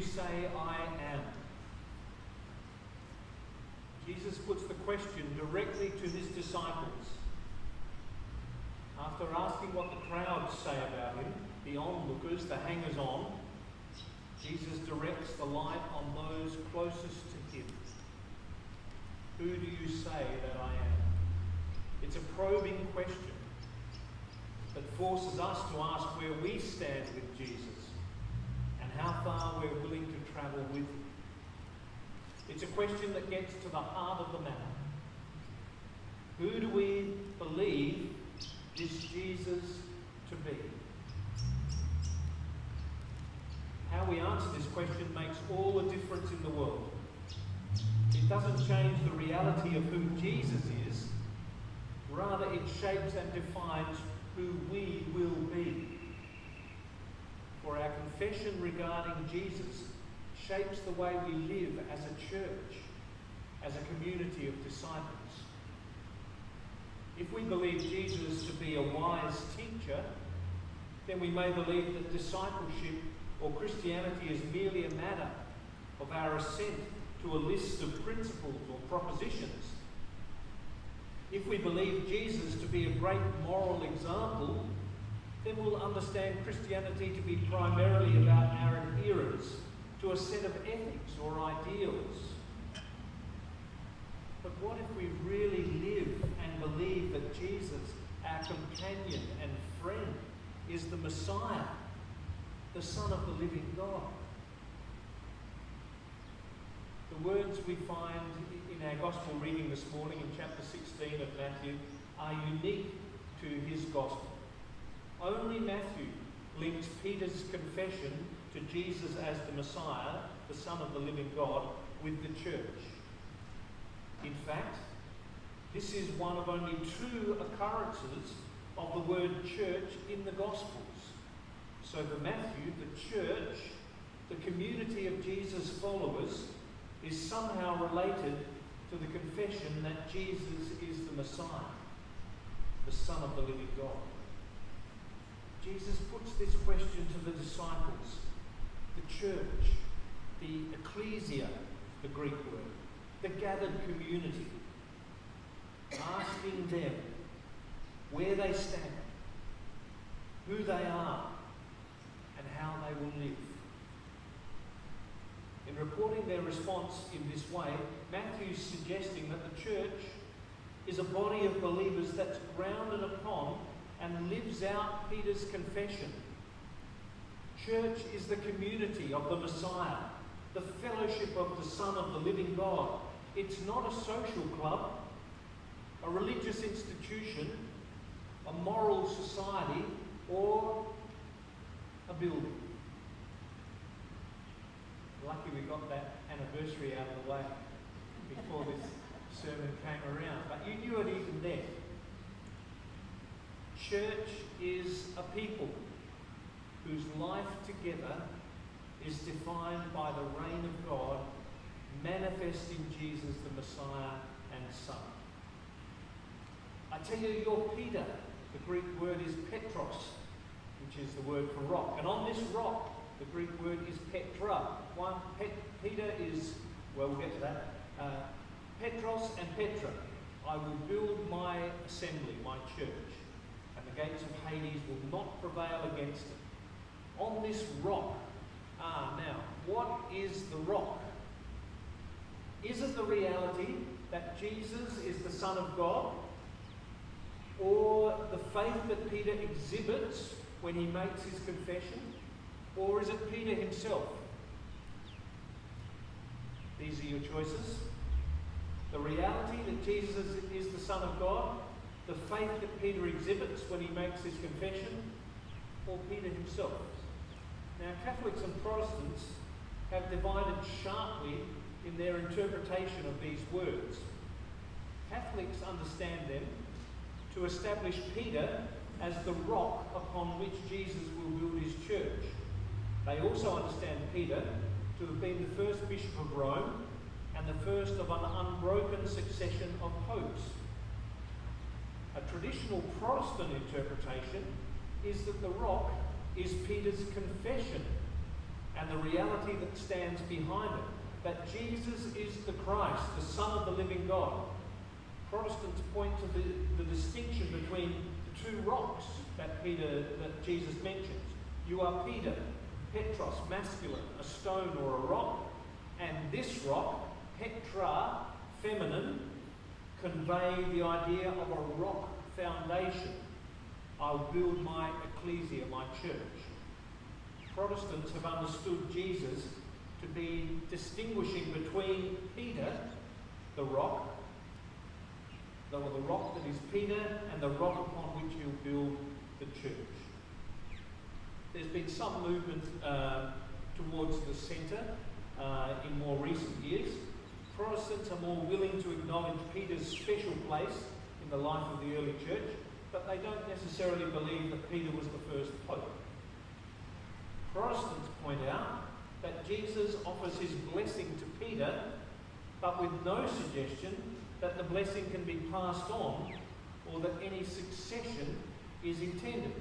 say I am? Jesus puts the question directly to his disciples. After asking what the crowds say about him, the onlookers, the hangers-on, Jesus directs the light on those closest to him. Who do you say that I am? It's a probing question that forces us to ask where we stand with Jesus and how far we're willing to travel with him. It's a question that gets to the heart of the matter. Who do we believe this Jesus to be? How we answer this question makes all the difference in the world. It doesn't change the reality of who Jesus is. Rather, it shapes and defines who we will be. For our confession regarding Jesus shapes the way we live as a church, as a community of disciples. If we believe Jesus to be a wise teacher, then we may believe that discipleship or Christianity is merely a matter of our assent to a list of principles or propositions. If we believe Jesus to be a great moral example, then we'll understand Christianity to be primarily about our adherence to a set of ethics or ideals. But what if we really live and believe that Jesus, our companion and friend, is the Messiah, the Son of the living God? The words we find in our Gospel reading this morning in chapter 16 of Matthew are unique to his Gospel. Only Matthew links Peter's confession to Jesus as the Messiah, the Son of the living God, with the church. In fact, this is one of only 2 occurrences of the word church in the Gospels. So for Matthew, the church, the community of Jesus' followers, is somehow related to the confession that Jesus is the Messiah, the Son of the living God. Jesus puts this question to the disciples, the church, the ecclesia, the Greek word, the gathered community, asking them where they stand, who they are, and how they will live. In reporting their response in this way, Matthew's suggesting that the church is a body of believers that's grounded upon and lives out Peter's confession. Church is the community of the Messiah, the fellowship of the Son of the living God. It's not a social club, a religious institution, a moral society, or a building. Lucky we got that anniversary out of the way before this sermon came around. But you knew it even then. Church is a people whose life together is defined by the reign of God manifest in Jesus the Messiah and Son. I tell you, you're Peter. The Greek word is Petros, which is the word for rock. And on this rock, the Greek word is Petra. Peter is, well, we'll get to that. Petros and Petra. I will build my assembly, my church, and the gates of Hades will not prevail against it. On this rock. Now, what is the rock? Is it the reality that Jesus is the Son of God? Or the faith that Peter exhibits when he makes his confession? Or is it Peter himself? These are your choices. The reality that Jesus is the Son of God, the faith that Peter exhibits when he makes his confession, or Peter himself. Now, Catholics and Protestants have divided sharply in their interpretation of these words. Catholics understand them to establish Peter as the rock upon which Jesus will build his church. They also understand Peter to have been the first bishop of Rome and the first of an unbroken succession of popes. A traditional Protestant interpretation is that the rock is Peter's confession and the reality that stands behind it, that Jesus is the Christ, the Son of the living God. Protestants point to the distinction between the two rocks that Jesus mentions. You are Peter, Petros, masculine, a stone or a rock, and this rock, Petra, feminine, convey the idea of a rock foundation. I'll build my ecclesia, my church. Protestants have understood Jesus to be distinguishing between Peter, the rock that is Peter, and the rock upon which he'll build the church. There's been some movement towards the centre in more recent years. Protestants are more willing to acknowledge Peter's special place in the life of the early church, but they don't necessarily believe that Peter was the first pope. Protestants point out that Jesus offers his blessing to Peter, but with no suggestion that the blessing can be passed on or that any succession is intended.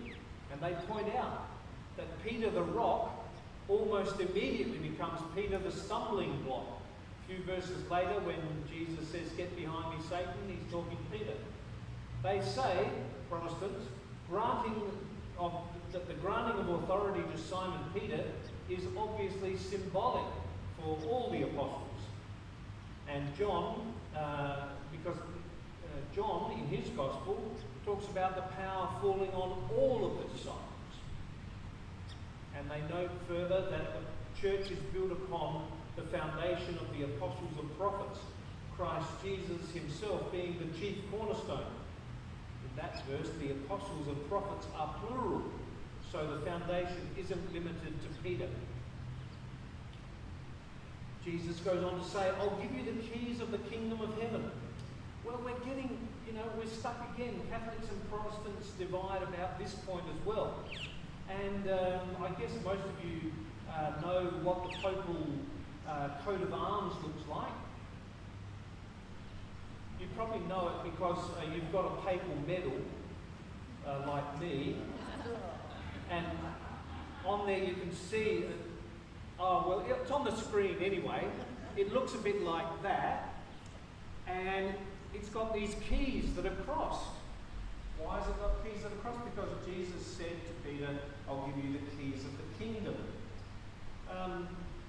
And they point out that Peter the rock almost immediately becomes Peter the stumbling block. A few verses later, when Jesus says, "Get behind me, Satan," he's talking to Peter. They say, Protestants, that the granting of authority to Simon Peter is obviously symbolic for all the apostles. And John, because John in his gospel talks about the power falling on all of the disciples. And they note further that the church is built upon the foundation of the apostles and prophets, Christ Jesus himself being the chief cornerstone. In that verse, the apostles and prophets are plural, so the foundation isn't limited to Peter. Jesus goes on to say, "I'll give you the keys of the kingdom of heaven." Well, we're stuck again. Catholics and Protestants divide about this point as well. And I guess most of you know what the papal coat of arms looks like. You probably know it because you've got a papal medal, like me, and on there you can see, it's on the screen anyway, it looks a bit like that, and it's got these keys that are crossed. Why has it got keys that are crossed? Because Jesus said to Peter, "I'll give you the keys of the kingdom."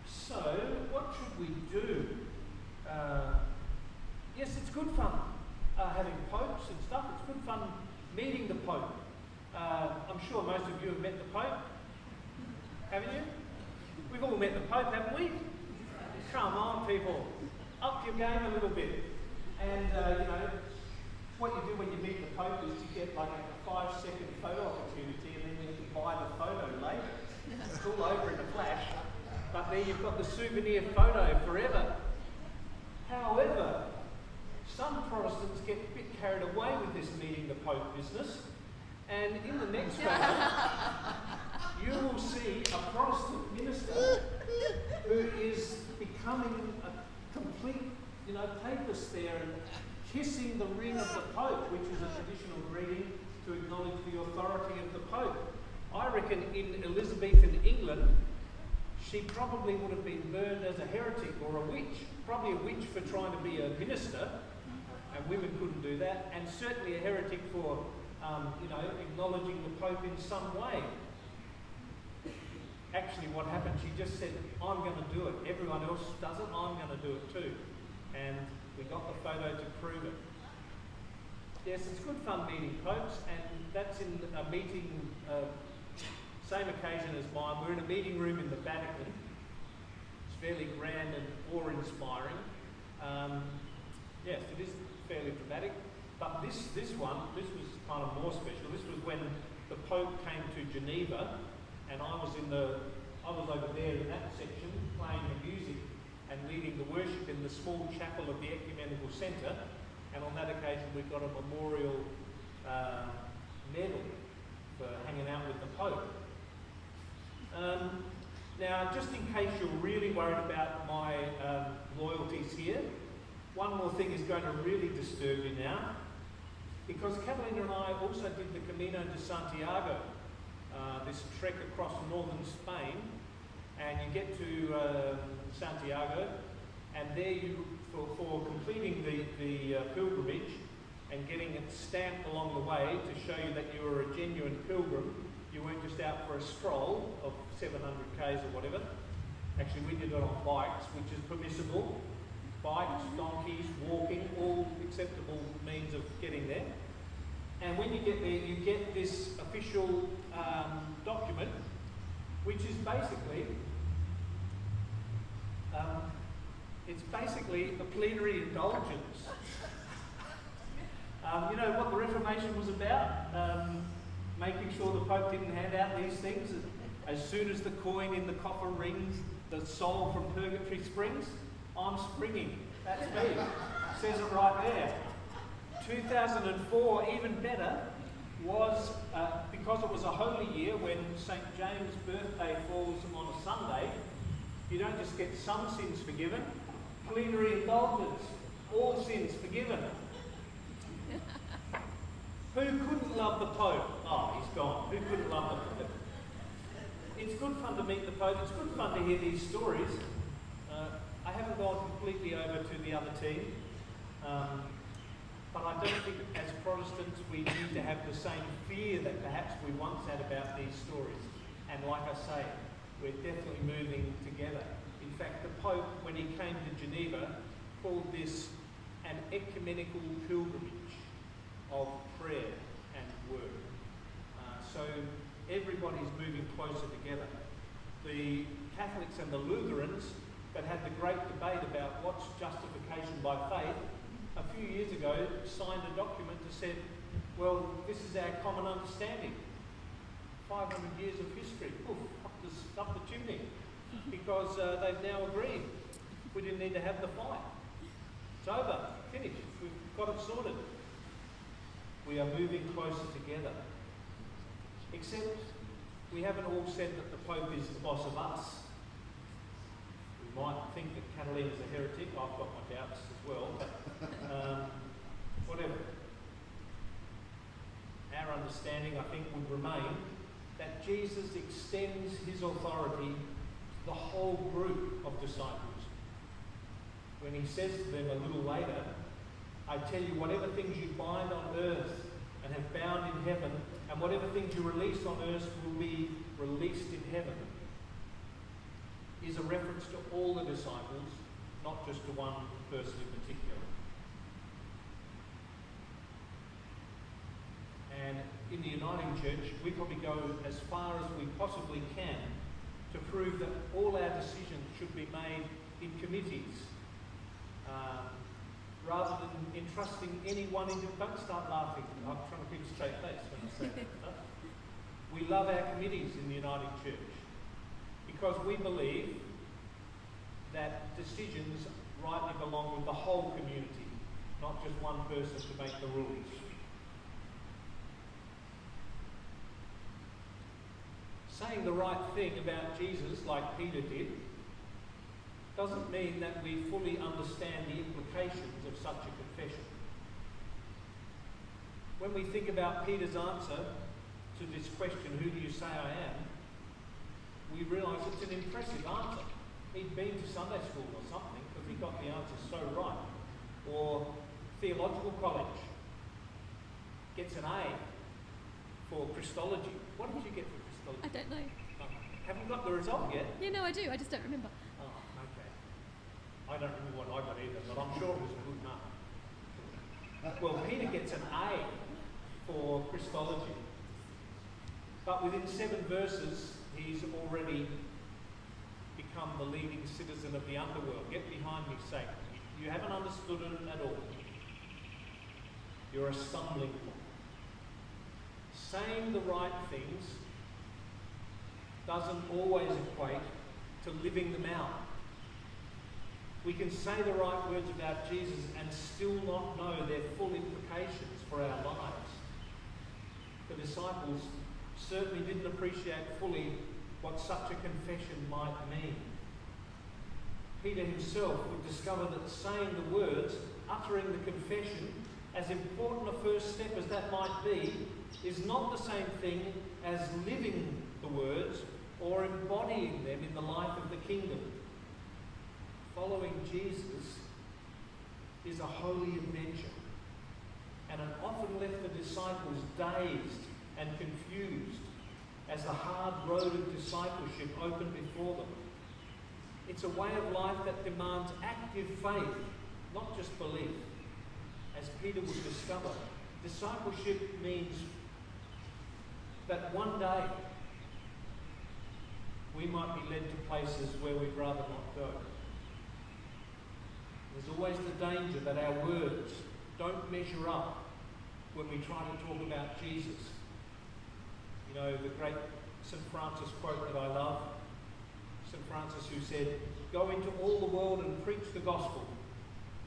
So, what should we do? Yes, it's good fun having popes and stuff. It's good fun meeting the Pope. I'm sure most of you have met the Pope. Haven't you? We've all met the Pope, haven't we? Come on, people. Up your game a little bit. And, what you do when you meet the Pope is you get like a 5-second photo opportunity, and then you can buy the photo later. It's all over in a flash. But there you've got the souvenir photo forever. However, some Protestants get a bit carried away with this meeting the Pope business, and in the next photo, you will see a Protestant minister who is becoming a complete, papist there and kissing the ring of the Pope, which is a traditional greeting to acknowledge the authority of the Pope. I reckon in Elizabethan England, she probably would have been burned as a heretic or a witch. Probably a witch for trying to be a minister, and women couldn't do that, and certainly a heretic for, acknowledging the Pope in some way. Actually, what happened, she just said, "I'm going to do it. Everyone else does it, I'm going to do it too." And we got the photo to prove it. Yes, it's good fun meeting popes, and that's in a meeting, same occasion as mine. We're in a meeting room in the Vatican. It's fairly grand and awe-inspiring. Yes, it is fairly dramatic. But this was kind of more special. This was when the Pope came to Geneva, and I was over there in that section playing the music and leading the worship in the small chapel of the Ecumenical Centre. And on that occasion, we got a memorial medal for hanging out with the Pope. Now, just in case you're really worried about my loyalties here, one more thing is going to really disturb you now, because Catalina and I also did the Camino de Santiago, this trek across northern Spain, and you get to Santiago, and there you, for completing the pilgrimage and getting it stamped along the way to show you that you were a genuine pilgrim, you weren't just out for a stroll of 700 k's or whatever. Actually, we did it on bikes, which is permissible. Bikes, donkeys, walking, all acceptable means of getting there. And when you get there, you get this official document, which is basically, it's basically a plenary indulgence. You know what the Reformation was about? Making sure the Pope didn't hand out these things. As soon as the coin in the coffer rings, the soul from purgatory springs. I'm springing. That's me. Says it right there. 2004, even better, was because it was a holy year when St. James' birthday falls on a Sunday. You don't just get some sins forgiven. Plenary indulgence. All sins forgiven. Who couldn't love the Pope? Oh, he's gone. Who couldn't love the Pope? It's good fun to meet the Pope. It's good fun to hear these stories. I haven't gone completely over to the other team, but I don't think as Protestants we need to have the same fear that perhaps we once had about these stories. And like I say, we're definitely moving together. In fact, the Pope, when he came to Geneva, called this an ecumenical pilgrimage of prayer and work. So everybody's moving closer together. The Catholics and the Lutherans that had the great debate about what's justification by faith, a few years ago signed a document that said, well, this is our common understanding. 500 years of history, up the chimney, because they've now agreed. We didn't need to have the fight. It's over, finished, we've got it sorted. We are moving closer together. Except we haven't all said that the Pope is the boss of us. We might think that Catalina's a heretic. I've got my doubts as well, but whatever. Our understanding, I think, would remain that Jesus extends his authority to the whole group of disciples. When he says to them a little later, I tell you, whatever things you bind on earth and have bound in heaven, and whatever things you release on earth will be released in heaven, is a reference to all the disciples, not just to one person in particular. And in the Uniting Church, we probably go as far as we possibly can to prove that all our decisions should be made in committees, rather than entrusting anyone into... Don't start laughing. I'm trying to keep a straight face when I say that. We love our committees in the Uniting Church because we believe that decisions rightly belong with the whole community, not just one person to make the rules. Saying the right thing about Jesus, like Peter did, doesn't mean that we fully understand the implications of such a confession. When we think about Peter's answer to this question, who do you say I am, we realise it's an impressive answer. He'd been to Sunday school or something because he got the answer so right. Or theological college, gets an A for Christology. What did you get for Christology? I don't know. Haven't got the result yet? Yeah, no, I do. I just don't remember. Oh, okay. I don't remember what I got either, but I'm sure it was a good mark. Well, Peter gets an A for Christology. But within 7 verses, he's already become the leading citizen of the underworld. Get behind me, Satan. You haven't understood it at all. You're a stumbling block. Saying the right things doesn't always equate to living them out. We can say the right words about Jesus and still not know their full implications for our lives. The disciples certainly didn't appreciate fully what such a confession might mean. Peter himself would discover that saying the words, uttering the confession, as important a first step as that might be, is not the same thing as living the words or embodying them in the life of the kingdom. Following Jesus is a holy adventure, and it often left the disciples dazed and confused as the hard road of discipleship opened before them. It's a way of life that demands active faith, not just belief. As Peter would discover, discipleship means that one day we might be led to places where we'd rather not go. There's always the danger that our words don't measure up when we try to talk about Jesus. You know, the great St. Francis quote that I love, St. Francis who said, "Go into all the world and preach the gospel.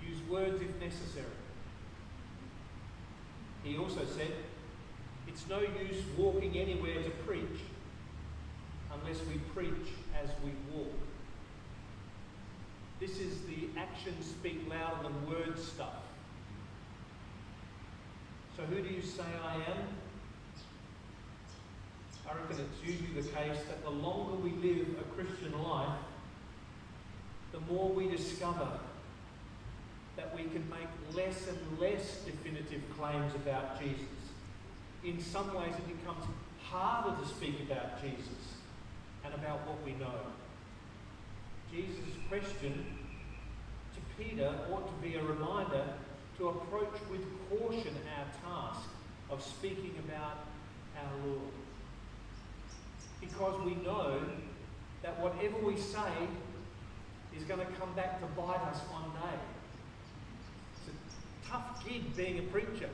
Use words if necessary." He also said, "It's no use walking anywhere to preach unless we preach as we walk." This is the actions speak louder than words stuff. So who do you say I am? I reckon it's usually the case that the longer we live a Christian life, the more we discover that we can make less and less definitive claims about Jesus. In some ways it becomes harder to speak about Jesus and about what we know. Jesus' question to Peter ought to be a reminder to approach with caution our task of speaking about our Lord. Because we know that whatever we say is going to come back to bite us one day. It's a tough gig being a preacher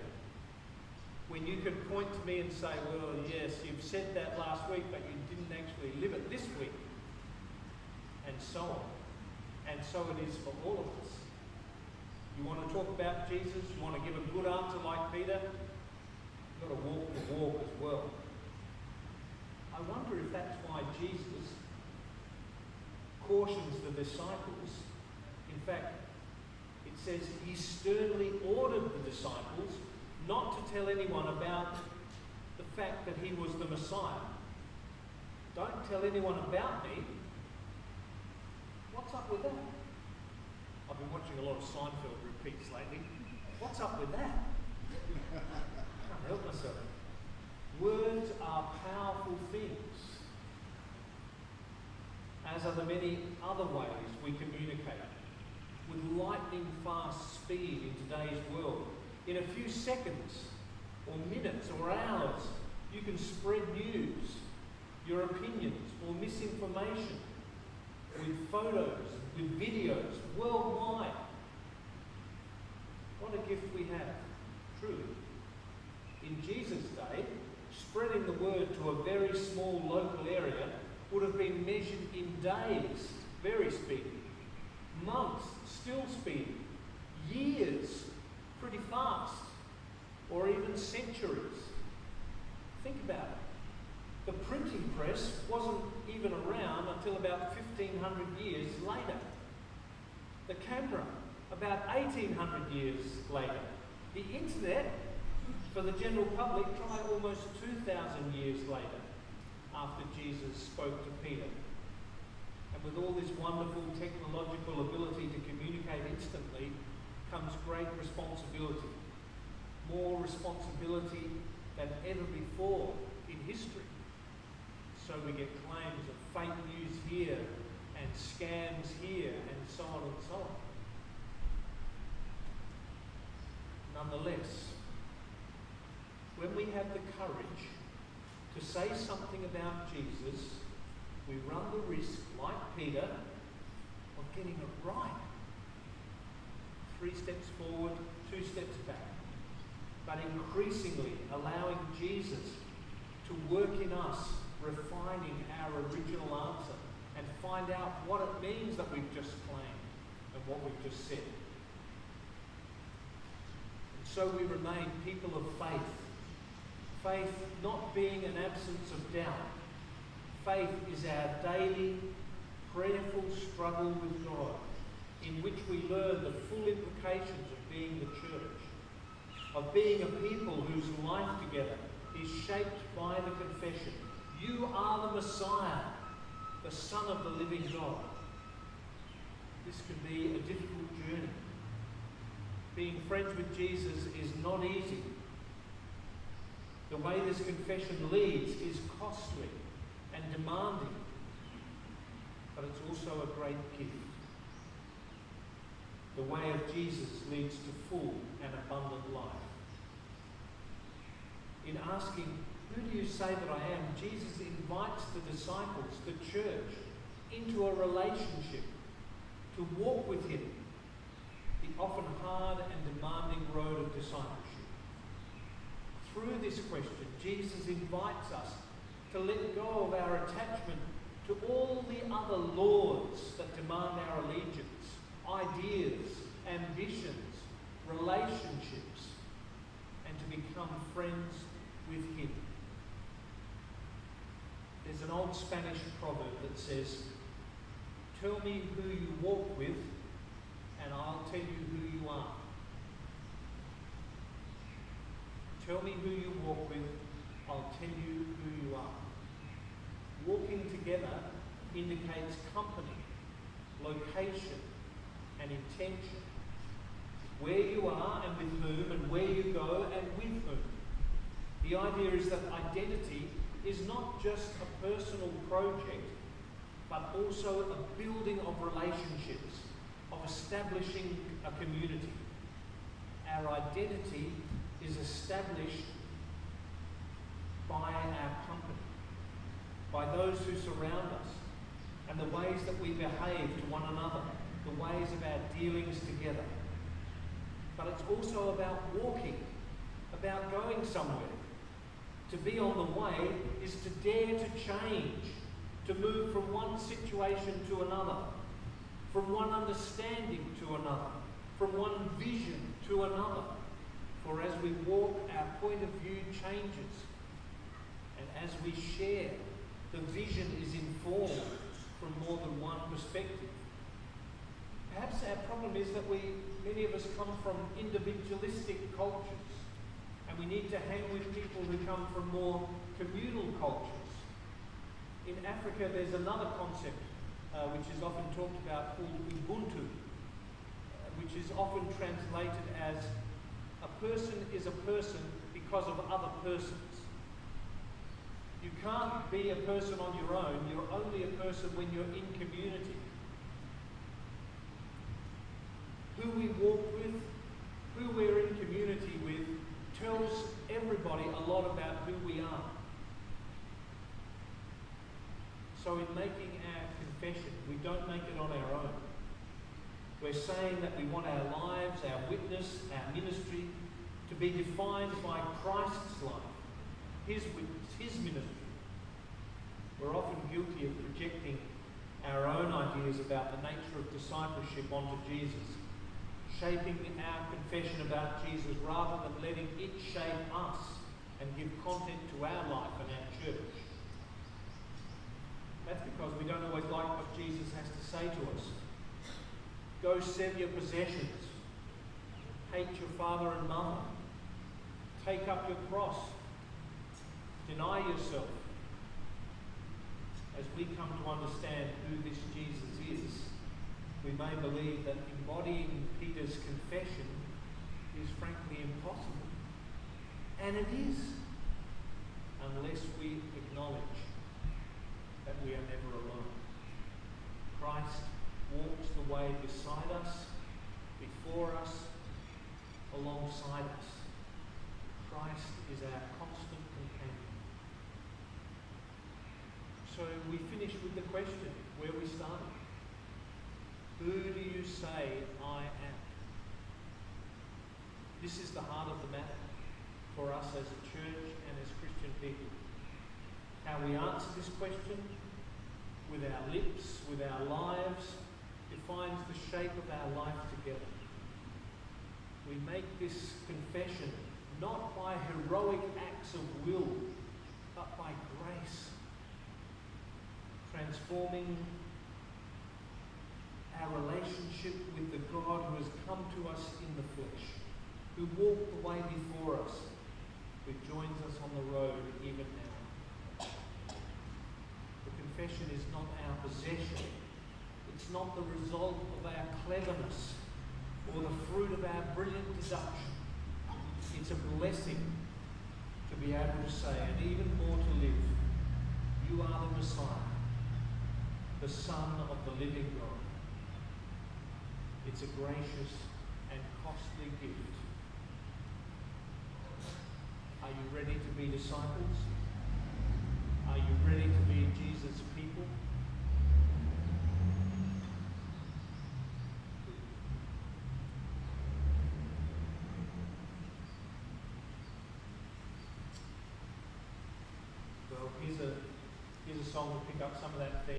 when you can point to me and say, "Well, yes, you've said that last week, but you didn't actually live it this week," and so on. And so it is for all of us. You want to talk about Jesus, you want to give a good answer like Peter, you've got to walk the walk as well. I wonder if that's why Jesus cautions the disciples. In fact, it says he sternly ordered the disciples not to tell anyone about the fact that he was the Messiah. Don't tell anyone about me. What's up with that? I've been watching a lot of Seinfeld repeats lately. What's up with that? I can't help myself. Words are powerful things, as are the many other ways we communicate, with lightning fast speed in today's world. In a few seconds, or minutes, or hours, you can spread news, your opinions, or misinformation, with photos, with videos, worldwide. What a gift we have, truly. In Jesus' day, spreading the word to a very small local area would have been measured in days, very speedy, months, still speedy, years, pretty fast, or even centuries. Think about it. The printing press wasn't even around until about 1500 years later. The camera, about 1800 years later. The internet, for the general public, tried almost 2000 years later, after Jesus spoke to Peter. And with all this wonderful technological ability to communicate instantly comes great responsibility. More responsibility than ever before in history. So we get claims of fake news here and scams here and so on and so on. Nonetheless, when we have the courage to say something about Jesus, we run the risk, like Peter, of getting it right. 3 steps forward, 2 steps back. But increasingly allowing Jesus to work in us, refining our original answer, and find out what it means that we've just claimed and what we've just said. And so we remain people of faith. Faith not being an absence of doubt. Faith is our daily, prayerful struggle with God, in which we learn the full implications of being the church, of being a people whose life together is shaped by the confession, "You are the Messiah, the Son of the living God. This can be a difficult journey. Being friends with Jesus is not easy. The way this confession leads is costly and demanding, but it's also a great gift. The way of Jesus leads to full and abundant life. In asking, "Who do you say that I am?" Jesus invites the disciples, the church, into a relationship, to walk with him the often hard and demanding road of discipleship. Through this question, Jesus invites us to let go of our attachment to all the other lords that demand our allegiance, ideas, ambitions, relationships, and to become friends with him. There's an old Spanish proverb that says, "Tell me who you walk with, and I'll tell you who you are." Tell me who you walk with, I'll tell you who you are. Walking together indicates company, location, and intention. Where you are and with whom, and where you go and with whom. The idea is that identity is not just a personal project, but also a building of relationships, of establishing a community. Our identity is established by our company, by those who surround us, and the ways that we behave to one another, the ways of our dealings together. But it's also about walking, about going somewhere. To be on the way is to dare to change, to move from one situation to another, from one understanding to another, from one vision to another. For as we walk, our point of view changes. And as we share, the vision is informed from more than one perspective. Perhaps our problem is that many of us come from individualistic cultures, and we need to hang with people who come from more communal cultures. In Africa, there's another concept which is often talked about called Ubuntu, which is often translated as a person is a person because of other persons. You can't be a person on your own. You're only a person when you're in community. Who we walk with, who we're in community with, tells everybody a lot about who we are. So in making our confession, we don't make it on our own. We're saying that we want our lives, our witness, our ministry to be defined by Christ's life, his witness, his ministry. We're often guilty of projecting our own ideas about the nature of discipleship onto Jesus, shaping our confession about Jesus rather than letting it shape us and give content to our life and our church. That's because we don't always like what Jesus has to say to us. Go sell your possessions. Hate your father and mother. Take up your cross. Deny yourself. As we come to understand who this Jesus is, we may believe that embodying Peter's confession is frankly impossible. And it is, unless we acknowledge that we are never alone. Christ walks the way beside us, before us, alongside us. Christ is our constant companion. So we finish with the question where we started. Who do you say I am? This is the heart of the matter for us as a church and as Christian people. How we answer this question with our lips, with our lives, defines the shape of our life together. We make this confession not by heroic acts of will, but by grace, transforming our relationship with the God who has come to us in the flesh, who walked the way before us, who joins us on the road even now. The confession is not our possession. It's not the result of our cleverness or the fruit of our brilliant deduction. It's a blessing to be able to say, and even more to live, you are the Messiah, the Son of the living God. It's a gracious and costly gift. Are you ready to be disciples? Are you ready to be Jesus' people? Well, here's a song to pick up some of that theme.